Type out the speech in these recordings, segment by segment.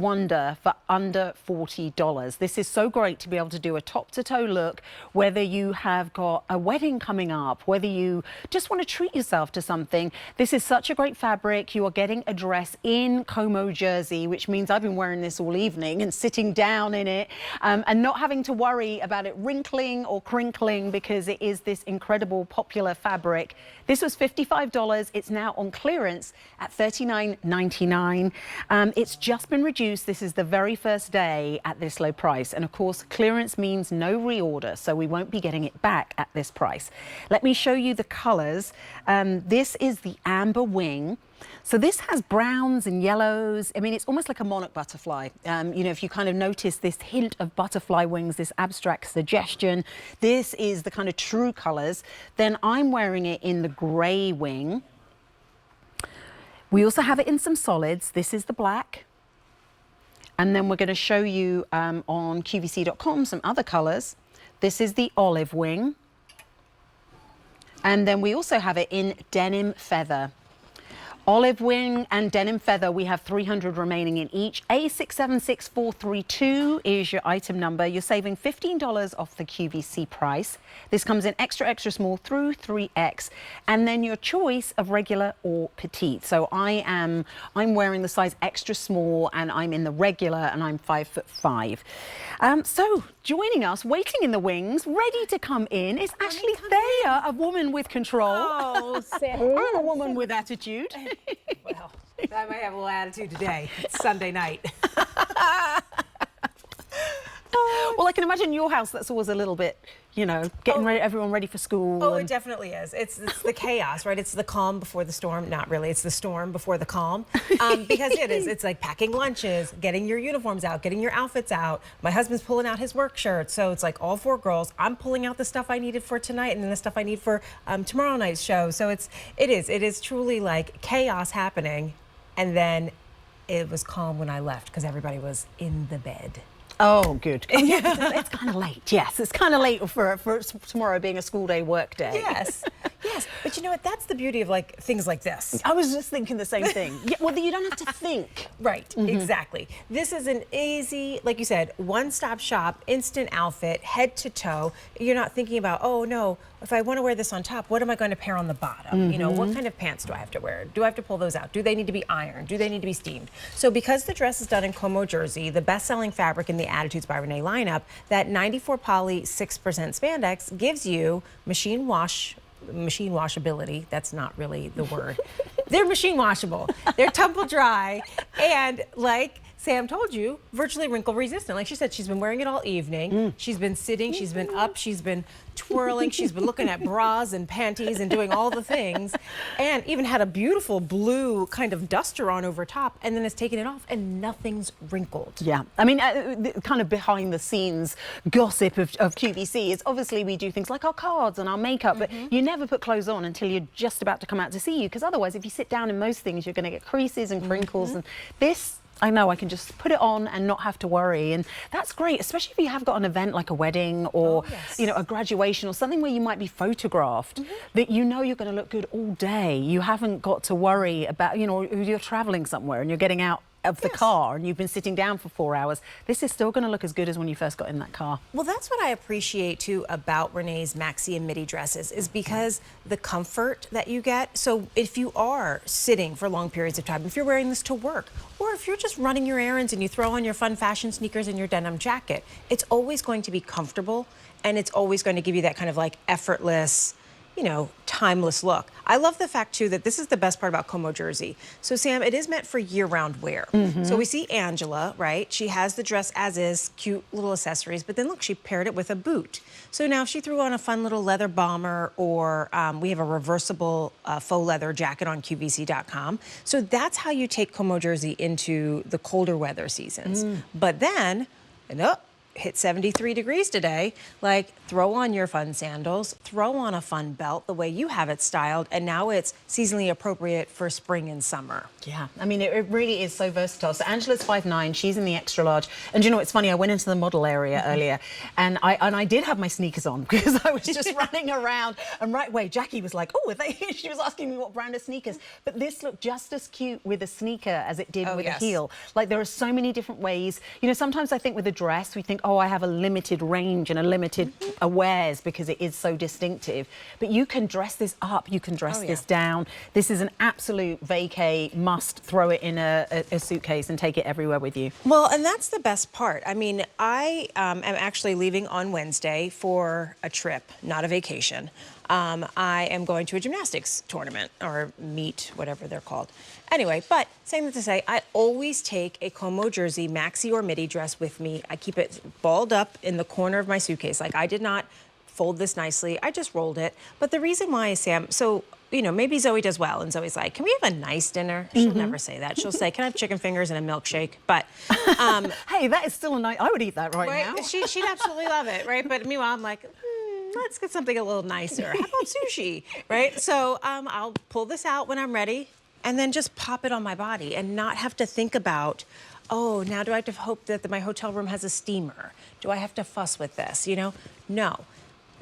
wonder for under $40. This is so great to be able to do a top-to-toe look, whether you have got a wedding coming up, whether you just want to treat yourself to something. This is such a great fabric. You are getting a dress in Como jersey, which means I've been wearing this all evening and sitting down in it and not having to worry about it wrinkling or crinkling, because it is this incredible popular fabric. This was $55. It's now on clearance at $39.99. It's just been reduced. This is the very first day at this low price. And of course, clearance means no reorder, so we won't be getting it back at this price. Let me show you the colors. This is the amber wing. So this has browns and yellows. I mean, it's almost like a monarch butterfly. You know, if you kind of notice this hint of butterfly wings, this abstract suggestion, this is the kind of true colors. Then I'm wearing it in the gray wing. We also have it in some solids. This is the black. And then we're going to show you on QVC.com some other colors. This is the olive wing. And then we also have it in denim feather. Olive wing and denim feather, we have 300 remaining in each. A676432 is your item number. You're saving $15 off the QVC price. This comes in extra, extra small through 3X. And then your choice of regular or petite. So I'm wearing the size extra small, and I'm in the regular, and I'm 5'5". So joining us, waiting in the wings, ready to come in, is Ashley Thayer, a woman with control. Oh, Sam. I'm a woman with attitude. Well, I might have a little attitude today. It's Sunday night. Well, I can imagine your house, that's always a little bit, you know, getting ready, everyone ready for school. Oh, it definitely is. It's the chaos, right? It's the calm before the storm. Not really. It's the storm before the calm. Because it is. It's like packing lunches, getting your uniforms out, getting your outfits out. My husband's pulling out his work shirt. So it's like all four girls. I'm pulling out the stuff I needed for tonight and then the stuff I need for tomorrow night's show. So it is truly like chaos happening. And then it was calm when I left because everybody was in the bed. Oh, good. Oh, yeah, it's kind of late. Yes, it's kind of late for tomorrow being a school day, work day. Yes, yes. But you know what? That's the beauty of like things like this. I was just thinking the same thing. Yeah, well, you don't have to think. Right, exactly. This is an easy, like you said, one-stop shop, instant outfit, head to toe. You're not thinking about, oh no, if I want to wear this on top, what am I going to pair on the bottom? You know, what kind of pants do I have to wear? Do I have to pull those out? Do they need to be ironed? Do they need to be steamed? So because the dress is done in Como jersey, the best-selling fabric in the Attitudes by Renee lineup, that 94 poly 6% spandex gives you machine washability. That's not really the word. They're machine washable. They're tumble dry, and like Sam told you, virtually wrinkle resistant. Like she said, she's been wearing it all evening. She's been sitting, she's been up, she's been twirling, she's been looking at bras and panties and doing all the things, and even had a beautiful blue kind of duster on over top, and then has taken it off and nothing's wrinkled. Yeah, I mean, kind of behind the scenes gossip of QVC is obviously we do things like our cards and our makeup, but you never put clothes on until you're just about to come out to see you, because otherwise if you sit down in most things, you're going to get creases and crinkles, and this, I know I can just put it on and not have to worry, and that's great, especially if you have got an event like a wedding or you know, a graduation or something where you might be photographed, that you know you're going to look good all day. You haven't got to worry about, you know, you're traveling somewhere and you're getting out of the car and you've been sitting down for 4 hours. This is still going to look as good as when you first got in that car. Well, that's what I appreciate too about Renee's maxi and midi dresses, is because the comfort that you get. So if you are sitting for long periods of time, if you're wearing this to work, or if you're just running your errands and you throw on your fun fashion sneakers and your denim jacket, it's always going to be comfortable, and it's always going to give you that kind of like effortless, you know, timeless look. I love the fact too that this is the best part about Como jersey. So Sam, it is meant for year-round wear. So we see Angela, right? She has the dress as is, cute little accessories, but then look, she paired it with a boot. So now if she threw on a fun little leather bomber, or we have a reversible faux leather jacket on QVC.com. So that's how you take Como jersey into the colder weather seasons. But then, hit 73 degrees today, like throw on your fun sandals, throw on a fun belt the way you have it styled, and now it's seasonally appropriate for spring and summer. Yeah, I mean, it really is so versatile. So Angela's 5'9", she's in the extra large. And you know, it's funny, I went into the model area earlier and I did have my sneakers on because I was just running around. And right away, Jackie was like, oh, are they? She was asking me what brand of sneakers. But this looked just as cute with a sneaker as it did with a heel. Like, there are so many different ways. You know, sometimes I think with a dress, we think, oh, I have a limited range and a limited wears because it is so distinctive. But you can dress this up, you can dress this down. This is an absolute vacay must. Throw it in a suitcase and take it everywhere with you. Well, and that's the best part. I mean, I am actually leaving on Wednesday for a trip, not a vacation. I am going to a gymnastics tournament or meet, whatever they're called. Anyway, but saying that to say, I always take a Como jersey, maxi or midi dress with me. I keep it balled up in the corner of my suitcase. Like, I did not fold this nicely. I just rolled it. But the reason why is, Sam, so, you know, maybe Zoe does well, and Zoe's like, can we have a nice dinner? She'll never say that. She'll say, can I have chicken fingers and a milkshake? But hey, that is still a nice, I would eat that right now. She'd absolutely love it, right? But meanwhile, I'm like, let's get something a little nicer. How about sushi, right? So I'll pull this out when I'm ready and then just pop it on my body and not have to think about, oh, now do I have to hope that my hotel room has a steamer? Do I have to fuss with this, you know? No.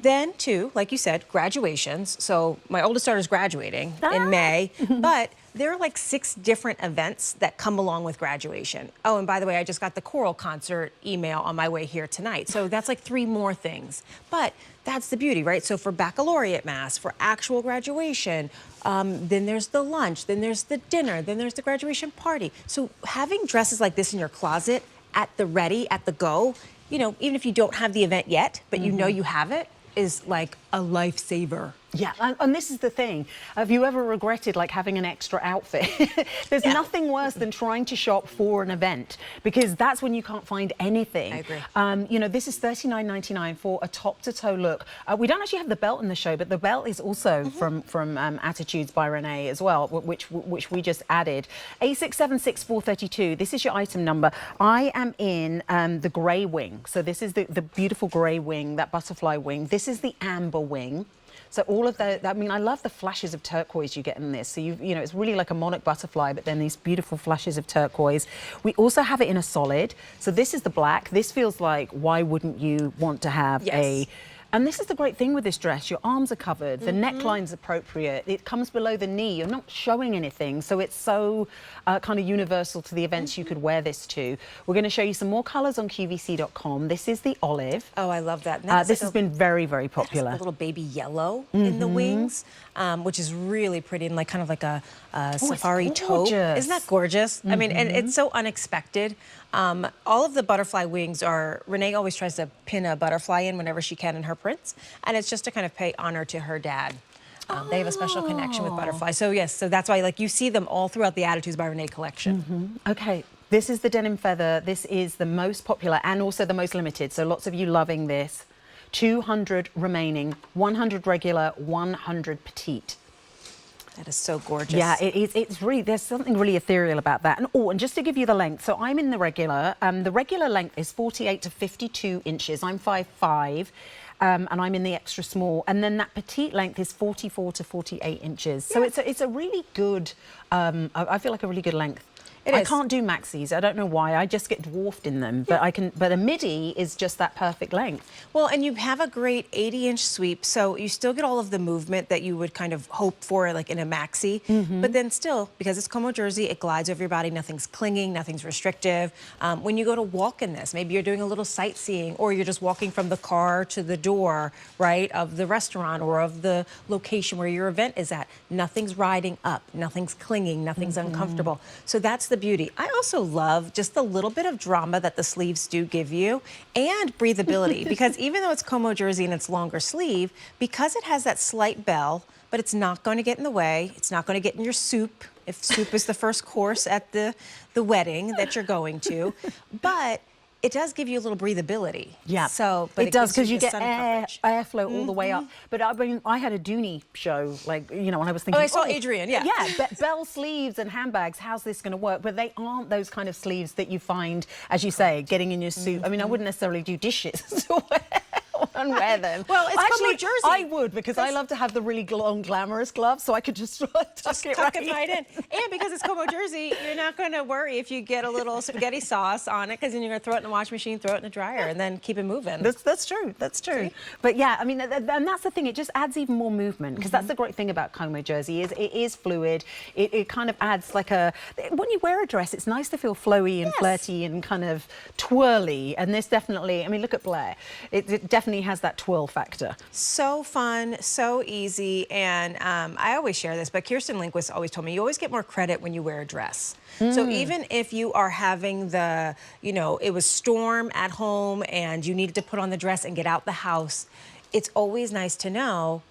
Then, too, like you said, graduations. So my oldest daughter's graduating in May, but there are like 6 different events that come along with graduation. Oh, and by the way, I just got the choral concert email on my way here tonight. So that's like 3 more things. But that's the beauty, right? So for baccalaureate mass, for actual graduation, then there's the lunch, then there's the dinner, then there's the graduation party. So having dresses like this in your closet at the ready, at the go, you know, even if you don't have the event yet, but you know you have it, is like a lifesaver. Yeah, and this is the thing. Have you ever regretted like having an extra outfit? There's nothing worse than trying to shop for an event because that's when you can't find anything. I agree. You know, this is $39.99 for a top-to-toe look. We don't actually have the belt in the show, but the belt is also from Attitudes by Renee as well, which we just added. A676432. This is your item number. I am in the grey wing. So this is the beautiful grey wing, that butterfly wing. This is the amber wing. So all of the, I mean, I love the flashes of turquoise you get in this. So you know, it's really like a monarch butterfly, but then these beautiful flashes of turquoise. We also have it in a solid. So this is the black. This feels like, why wouldn't you want to have a... And this is the great thing with this dress. Your arms are covered, the neckline's appropriate, it comes below the knee, you're not showing anything. So it's so kind of universal to the events you could wear this to. We're going to show you some more colours on QVC.com. This is the olive. Oh, I love that. This has been very, very popular. A little baby yellow in the wings, which is really pretty and like kind of like a safari taupe. Isn't that gorgeous? I mean, and it's so unexpected. All of the butterfly wings are, Renee always tries to pin a butterfly in whenever she can in her prints, and it's just to kind of pay honor to her dad. They have a special connection with butterflies. So yes, so that's why like you see them all throughout the Attitudes by Renee collection. Okay, this is the denim feather. This is the most popular and also the most limited. So lots of you loving this. 200 remaining, 100 regular, 100 petite. That is so gorgeous. Yeah, it's really, there's something really ethereal about that. And just to give you the length, so I'm in the regular. The regular length is 48 to 52 inches. I'm 5'5", and I'm in the extra small. And then that petite length is 44 to 48 inches. So it's a really good, I feel like a really good length. I can't do maxis. I don't know why. I just get dwarfed in them. But I can. But a midi is just that perfect length. Well, and you have a great 80-inch sweep, so you still get all of the movement that you would kind of hope for, like in a maxi. But then still, because it's Como jersey, it glides over your body. Nothing's clinging. Nothing's restrictive. When you go to walk in this, maybe you're doing a little sightseeing, or you're just walking from the car to the door, right, of the restaurant or of the location where your event is at. Nothing's riding up. Nothing's clinging. Nothing's uncomfortable. So that's the beauty. I also love just the little bit of drama that the sleeves do give you and breathability because even though it's Como jersey and it's longer sleeve, because it has that slight bell, but it's not going to get in the way. It's not going to get in your soup if soup is the first course at the wedding that you're going to. But it does give you a little breathability. Yeah, So, but it does, gives because you the get sun coverage. airflow all the way up. But I mean, I had a Dooney show, like, you know, and I was thinking, I saw Adrian, yeah. Yeah, bell sleeves and handbags, how's this going to work? But they aren't those kind of sleeves that you find, as you say, getting in your suit. I mean, I wouldn't necessarily do dishes to and wear them. Well, it's actually Como jersey. I would, because I love to have the really long, glamorous gloves, so I could just tuck it right in. And because it's Como jersey, you're not going to worry if you get a little spaghetti sauce on it, because then you're going to throw it in the washing machine, throw it in the dryer, and then keep it moving. That's true. That's true. See? But yeah, I mean, and that's the thing. It just adds even more movement, because that's the great thing about Como jersey is it is fluid. It kind of adds like a, when you wear a dress, it's nice to feel flowy and flirty and kind of twirly. And this definitely, I mean, look at Blair. It definitely has that twirl factor. So fun, so easy, and I always share this, but Kirsten Lindquist always told me you always get more credit when you wear a dress. So even if you are having the, you know, it was storm at home and you needed to put on the dress and get out the house, it's always nice to know,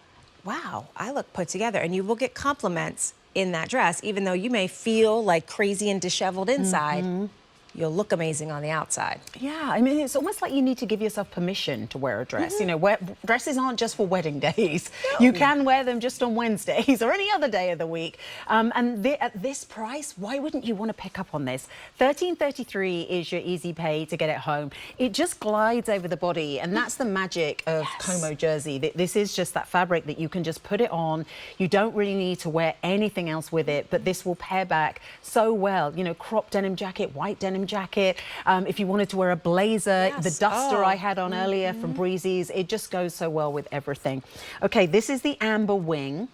wow, I look put together, and you will get compliments in that dress, even though you may feel like crazy and disheveled inside. You'll look amazing on the outside. Yeah, I mean, it's almost like you need to give yourself permission to wear a dress. You know, dresses aren't just for wedding days. No. You can wear them just on Wednesdays or any other day of the week. And at this price, why wouldn't you want to pick up on this? $13.33 is your easy pay to get it home. It just glides over the body, and that's the magic of Como jersey. This is just that fabric that you can just put it on. You don't really need to wear anything else with it, but this will pair back so well. You know, crop denim jacket, white denim jacket. If you wanted to wear a blazer, the duster I had on earlier from Breezy's, it just goes so well with everything. Okay, this is the amber wing.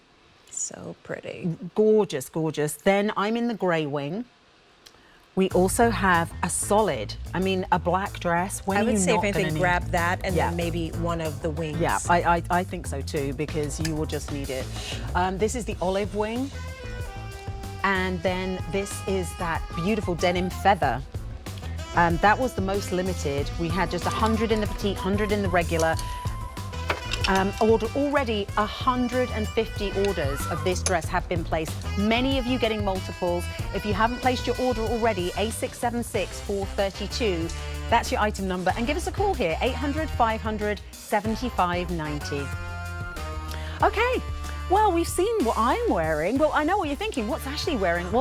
So pretty. Gorgeous, gorgeous. Then I'm in the grey wing. We also have a solid, I mean, a black dress. When I would say, if anything, need... grab that and then maybe one of the wings. Yeah, I think so too, because you will just need it. This is the olive wing. And then this is that beautiful denim feather. That was the most limited. We had just 100 in the petite, 100 in the regular. Already 150 orders of this dress have been placed. Many of you getting multiples. If you haven't placed your order already, A676-432, that's your item number. And give us a call here, 800-500-7590. Okay, well, we've seen what I'm wearing. Well, I know what you're thinking. What's Ashley wearing? Well,